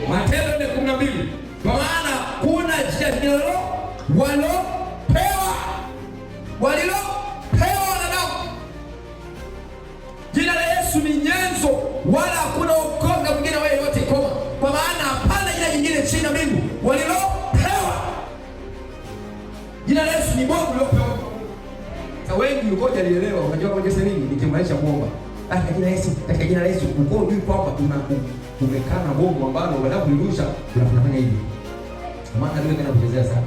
Matendo 4:12. Kwa maana kuna jina walilopewa wanadamu. Jina la Yesu ni nyenzo, wala hakuna wokovu mwingine wewe yote koma. Kwa maana hapana jina jingine chini ya mbingu walilopewa. Jina la Yesu ni Mungu aliyopewa. Sasa wengi ukoje alielewa, unajua kwa jinsi nini nikimaanisha kuomba. Katika jina la Yesu uko juu kwamba umekaa na Mungu ambao wanakulirusha unafanya hivi. Maana ndio kana kuchezea sana.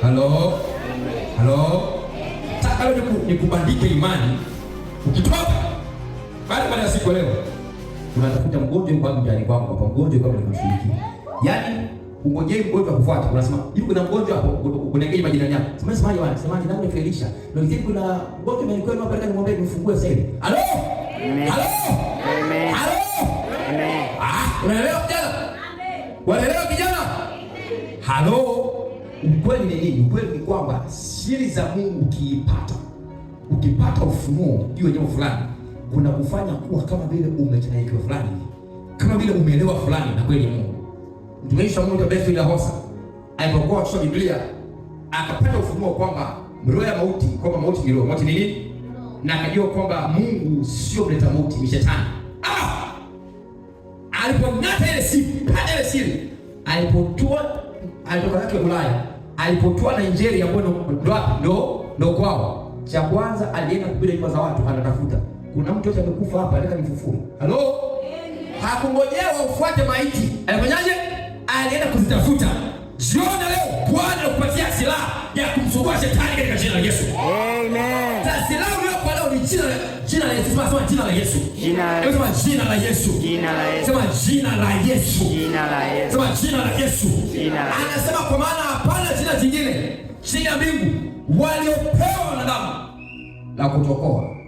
Halo. Taka leo nikubandike imani. Ukitoka baada ya siku leo unatafuta mgonjwa kwa mjani kwako, kwa mgonjwa kwa kumshiriki. Yaani ungojee mgonjwa kufuata. Unasema hivi kuna mgonjwa hapo, unaingia majirani yako. Sema nani Felisha. Ndio hivi kuna mgonjwa mlikuwa hapa, nimwombe nifungue sasa hivi. Halo. Amen. Unaelewa kijana? Unaelewa kijana? Halo. Ukweli ni nini? Ukweli ni kwamba siri za Mungu ukipata ufunuo juu ya jambo fulani, kuna kufanya kuwa kama vile umechanganyikiwa fulani, kama vile umeelewa fulani na kweli Mungu. Mtumishi wa Mungu Bethel Hosa alipokuwa akisoma Biblia akapata ufunuo kwamba roho ya mauti, kwamba mauti ni roho. Mauti ni nini? Na akajua kwamba Mungu sio mleta mauti, ni shetani. Alipong'ata ile siri, alitoka zake Ulaya, alipotoa Nigeria ambapo ndo kwao. Cha kwanza alienda kupiga nyumba za watu, anatafuta kuna mtu yote amekufa hapa, anataka nifufue. Halo? Hakungojea ufuate maiti. Alifanyaje? Alienda kuzitafuta. Jiona leo Bwana anakupatia silaha ya kumsumbua shetani katika jina la Yesu. Amen. Sasa silaha uliyokuwa nayo ni jina la Yesu. Sema jina la Yesu. Sema jina la Yesu. Sema jina la Yesu. Sema jina la Yesu. Anasema kwa maana hapana jina jingine chini ya mbingu waliopewa wanadamu la kutokoa.